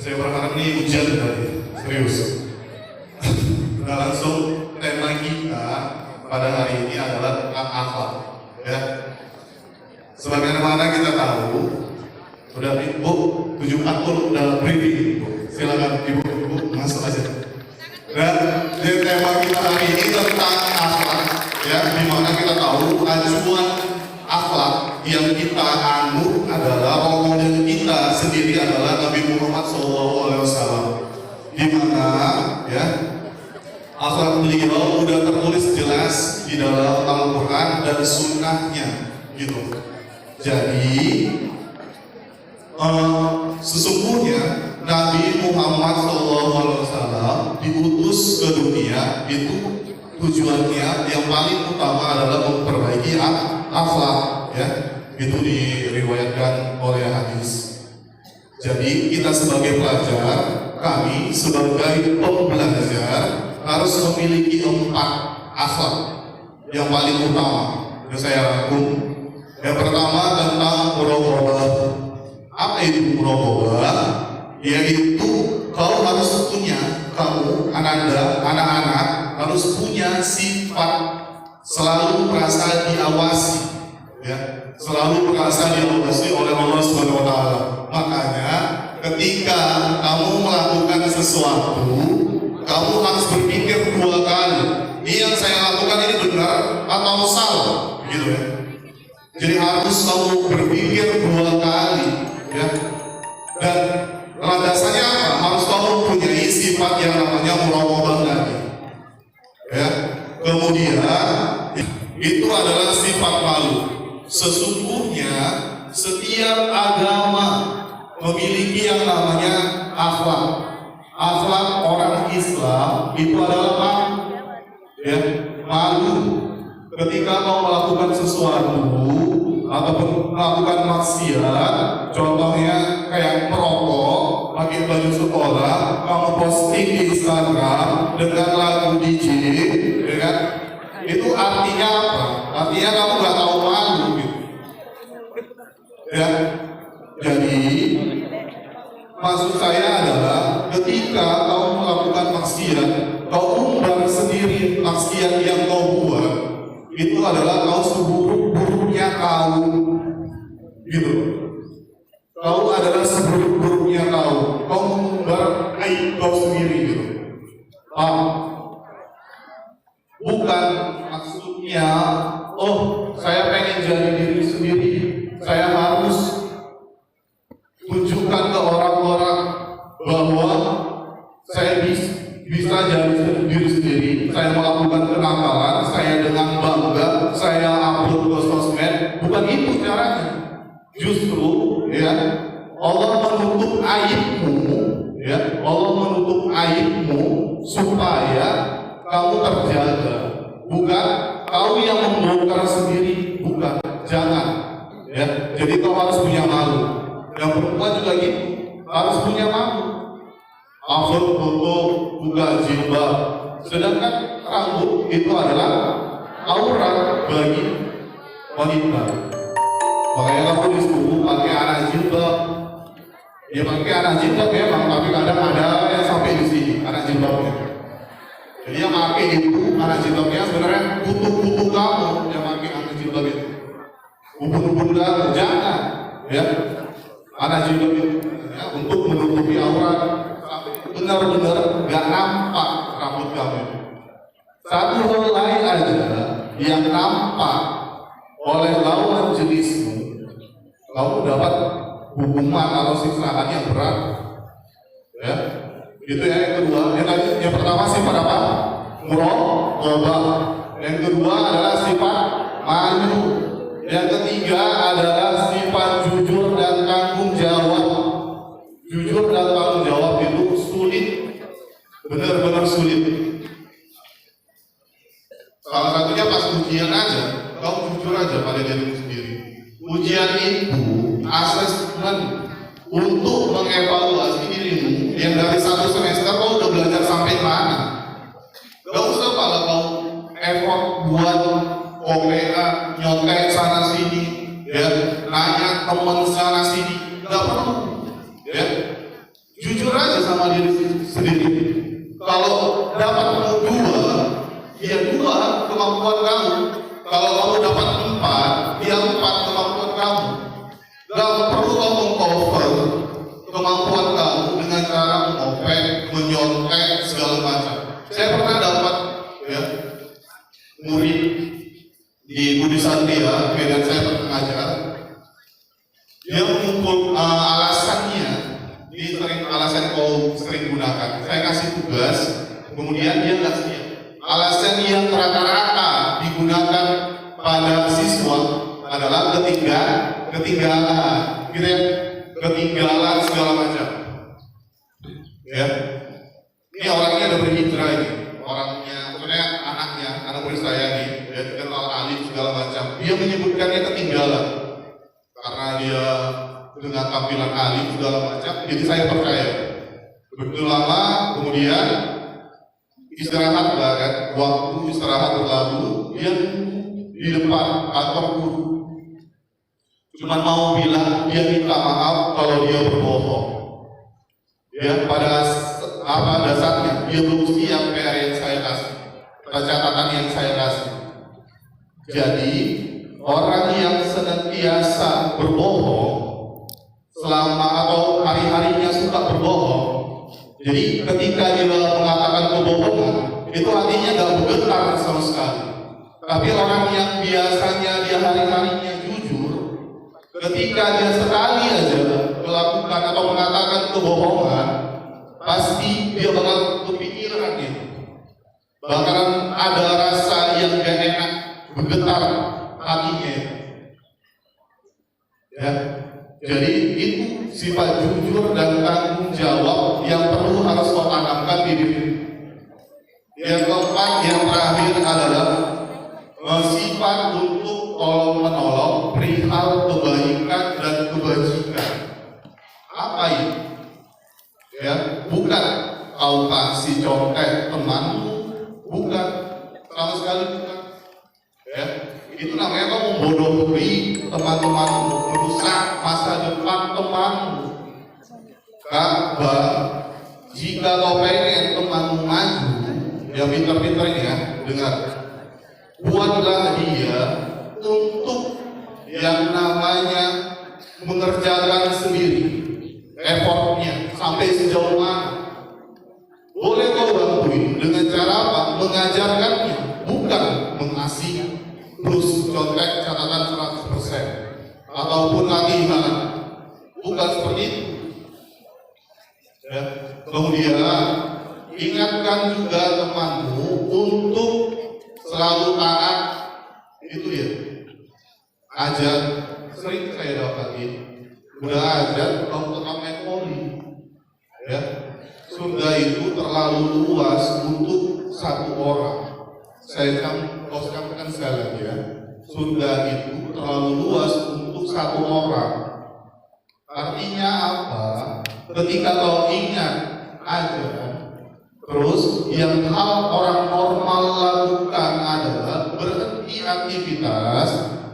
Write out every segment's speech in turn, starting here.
Saya berharap ini ujian dari serius. Nah, langsung tema kita pada hari ini adalah tentang akhlak. Ya. Sebagaimana kita tahu, udah Ibu 740 udah briefing. Silakan Ibu masuk aja. Dan tema kita hari ini tentang akhlak. Ya, dimana kita tahu acuan akhlak yang kita anut adalah role model kita sendiri adalah Nabi Muhammad SAW, di mana ya akhlak beliau sudah tertulis jelas di dalam Al-Quran dan Sunnahnya, gitu. Jadi sesungguhnya Nabi Muhammad SAW diutus ke dunia itu tujuannya yang paling utama adalah memperbaiki akhlak, ya. Itu diriwayatkan oleh hadis. Jadi kita sebagai pelajar, kami sebagai pembelajar harus memiliki 4 akhlak yang paling utama yang saya rangkum. Yang pertama tentang muraqabah. Apa itu muraqabah? Yaitu kau harus punya, kamu anak-anak harus punya sifat selalu merasa diawasi, ya, selalu merasa diawasi oleh Allah Subhanahu wa taala. Makanya ketika kamu melakukan sesuatu, kamu harus berpikir 2 kali. Ini yang saya lakukan ini benar atau salah, gitu ya. Jadi harus kamu berpikir 2 kali, ya. Dan landasannya apa? Harus kamu punya sifat yang namanya muraqabah tadi. Ya. Kemudian itu adalah sifat malu. Sesungguhnya setiap agama memiliki yang namanya akhlak. Akhlak orang Islam itu adalah malu. Ya, malu. Ketika kau melakukan sesuatu ataupun melakukan maksiat, contohnya kayak merokok, pakai baju sekolah, kamu posting di Instagram dengan lagu DJ, ya kan? Itu artinya apa? Artinya kamu nggak tahu malu, gitu. Ya, jadi maksud saya adalah ketika kau melakukan maksiat, kau umbar sendiri maksiat yang kau buat, itu adalah kau seburuk-buruknya kau, gitu. Kau adalah seburuk-buruknya kau mengumbar aib kau sendiri, gitu. Bukan maksudnya, oh saya pengen jadi diri sendiri, saya harus tunjukkan ke orang-orang bahwa saya bisa jadi diri sendiri, saya melakukan kenakalan, saya dengan bangga, saya upload ke sosmed. Bukan itu caranya. Justru, ya, Allah menutup aibmu, ya, Allah menutup aibmu supaya kamu terjaga. Bukan kau yang membongkar sendiri, bukan. Jangan, ya. Jadi kau harus punya malu. Yang perempuan juga gitu, harus punya malu. Upload foto, buka jilbab. Sedangkan rambut itu adalah aurat bagi wanita. Makanya kamu disuruh pakai anak jilbab. Ya pakai anak jilbab ya, tapi kadang ada yang sampai di sini anak jilbabnya. Jadi yang pakai itu anak jilbabnya sebenarnya kutu-kutu kamu yang pakai anak jilbab itu. Ubun-ubun kamu, jangan, ya. Anak jilbab itu ya, untuk menutupi aurat, benar-benar gak nampak rambut kamu. Satu helai aja yang nampak oleh lawan jenismu, kamu dapat hukuman atau siksaan yang berat. Ya, itu ya yang kedua. Yang pertama sifat apa? Muraqabah. Yang kedua adalah sifat malu. Yang ketiga adalah sifat jujur dan tanggung jawab. Jujur dan tanggung jawab itu sulit, benar-benar sulit. Salah satunya pas ujian aja, kau jujur aja pada dirimu sendiri. Ujian itu asesmen untuk mengevaluasi dirimu yang dari 1 semester kau udah belajar sampai mana. Gak usah kalau kau effort buat OPA, nyontek sana sini, ya, nanya teman sana sini, gak perlu, ya. Jujur aja. mengenal diri sendiri. Kalau dapat dua, ya dua kemampuan kamu. Kalau kamu dapat empat, ya empat kemampuan kamu. Gak perlu kamu mengcover kemampuan kamu dengan cara mengopek, menyontek segala macam. Saya pernah dapat ya murid di Budi Satria, Medan, saya pernah ngajar. Dia mengumpul alasannya, ini alasan kau sering gunakan. Saya kasih tugas, kemudian dia nggak siap. Alasan yang rata-rata digunakan pada siswa adalah ketinggalan, gitu ya, ketinggalan segala macam. Ya, ini orangnya ada berhijrah ini, orangnya, maksudnya anaknya, anak murid saya ini, dia kenal alim segala macam. Dia menyebutkannya ketinggalan karena dia dengan tampilan alim segala macam. Jadi saya percaya. Begitu lama, kemudian istirahat lah kan, waktu istirahat berlalu, dia di depan kantor guru. Cuman mau bilang dia minta maaf kalau dia berbohong. Ya, pada dasarnya dia belum siap PR yang saya kasih, catatan yang saya kasih. Jadi orang yang senantiasa berbohong selama atau hari-harinya suka berbohong, jadi ketika dia mengatakan kebohongan, itu hatinya gak bergetar sama sekali. Tapi orang yang biasanya dia hari-harinya jujur, ketika dia sekali aja melakukan atau mengatakan kebohongan, pasti dia bakal kepikiran gitu. Bakalan ada rasa yang gak enak, bergetar hatinya. Ya, jadi itu sifat jujur dan tanggung jawab yang perlu harus kau tanamkan di diri. Yang keempat, yang terakhir adalah sifat untuk tolong menolong, perihal kebaikan dan kebajikan. Apa itu? Ya, bukan kau kasih contek temanmu, bukan, sama sekali bukan. Ya, itu namanya kau membodohi teman-temanmu, merusak masa depan temanmu. Kabar, jika kau pengen temanmu maju, ya pintar-pintar ini ya, dengar. Buatlah dia untuk yang namanya mengerjakan sendiri, effortnya sampai sejauh mana. Boleh kau bantuin dengan cara apa? Mengajarkannya, bukan mengasih plus contek catatan 100% ataupun latihan, bukan seperti itu. Ya. Kemudian ingatkan juga temanmu untuk selalu taat, itu ya. Ajar, sering saya dapatin, udah ajar kamu tetap main poli. Ya, surga itu terlalu luas untuk satu orang. Saya sampaikan sekali lagi ya, surga itu terlalu luas untuk satu orang. Artinya apa? Ketika kau ingat ajaran, terus yang hal orang normal lakukan adalah berhenti aktivitas,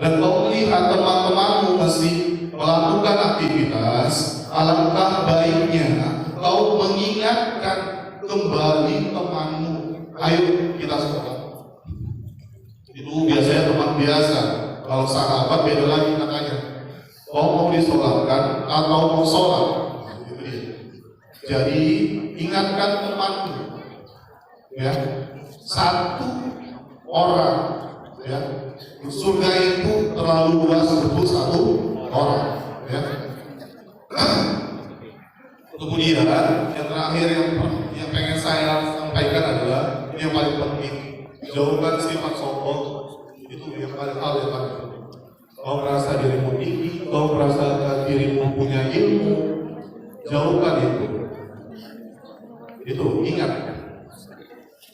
dan kau melihat teman-temanmu masih melakukan aktivitas, alangkah baiknya kau mengingatkan kembali temanmu. Ayo kita sekolah. Itu biasanya teman biasa. Kalau sahabat beda lagi katanya. Kau mau disolatkan atau mau sholat? Jadi ingatkan temanmu. Ya, satu orang. Ya, surga itu terlalu luas untuk satu orang. Ya. Kemudian yang terakhir yang pengen saya sampaikan adalah ini yang paling penting, jauhkan sifat sombong. Itu yang paling penting. Kau merasa dirimu tinggi, kau merasa dirimu punya ilmu, jauhkan itu. Itu ingat.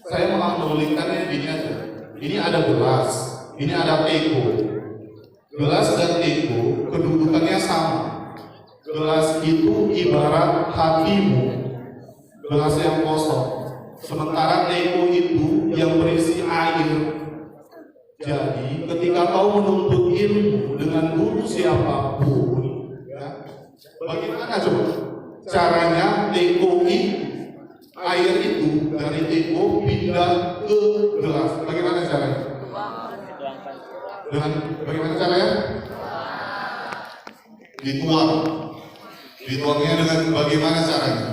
Saya menganalogikannya gini aja. Ini ada gelas, ini ada teko. Gelas dan teko kedudukannya sama. Gelas itu ibarat hatimu, gelas yang kosong. Sementara teko itu yang berisi air. Jadi ketika kau menuntut ilmu dengan guru siapapun, ya, bagaimana coba caranya teko itu dari teko pindah ke gelas. Bagaimana caranya? Bagaimana caranya? Dituang. Dituangnya dengan bagaimana caranya?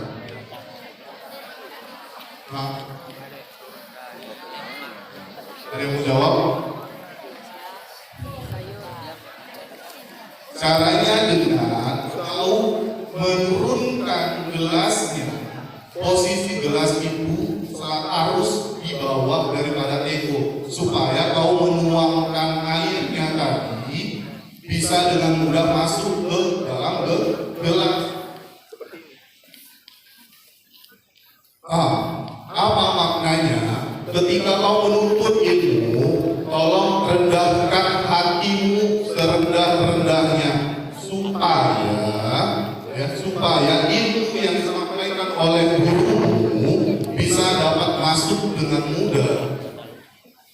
Nah, ada yang mau jawab? Caranya dengan kau menurunkan gelasnya, posisi gelas itu harus di bawah daripada teko, supaya kau menuangkan airnya tadi bisa dengan mudah masuk ke dalam gelas. Apa maknanya? Ketika kau menuntut ilmu, tolong rendahkan hatimu serendah-rendahnya supaya ilmu yang disampaikan oleh gurumu bisa dapat masuk dengan mudah.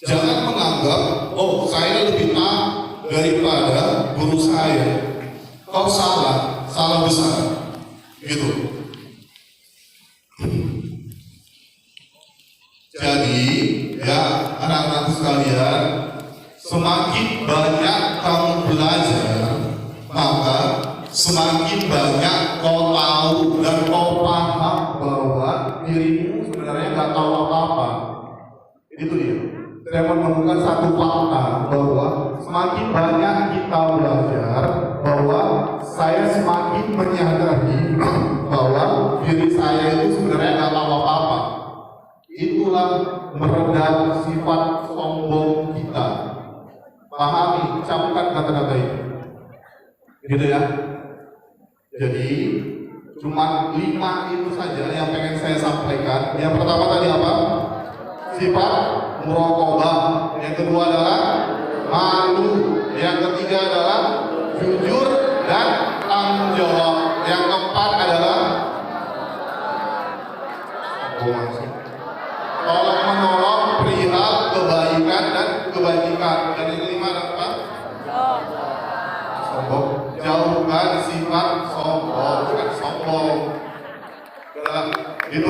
Jangan menganggap, oh saya lebih tahu daripada guru saya. Kau salah besar. Gitu. Jadi, ya anak-anak sekalian, semakin banyak kamu belajar, maka semakin banyak kau tahu dan kau paham bahwa dirimu sebenarnya nggak tahu apa-apa. Itu dia. Saya menemukan satu fakta bahwa semakin banyak kita belajar, bahwa saya semakin menyadari bahwa diri saya itu sebenarnya nggak tahu apa-apa. Itulah meredam sifat sombong kita. Pahami, camkan kata-kata itu. Gitu ya. Jadi cuma 5 itu saja yang pengen saya sampaikan. Yang pertama tadi apa? Sifat muraqabah. Yang kedua adalah malu. Yang ketiga adalah jujur dan tanggung jawab. Yang keempat adalah tolong menolong perihal kebaikan dan kebajikan. Dan yang kelima apa? Sombong. Jauhkan sifat sombong, bukan sombong. Itu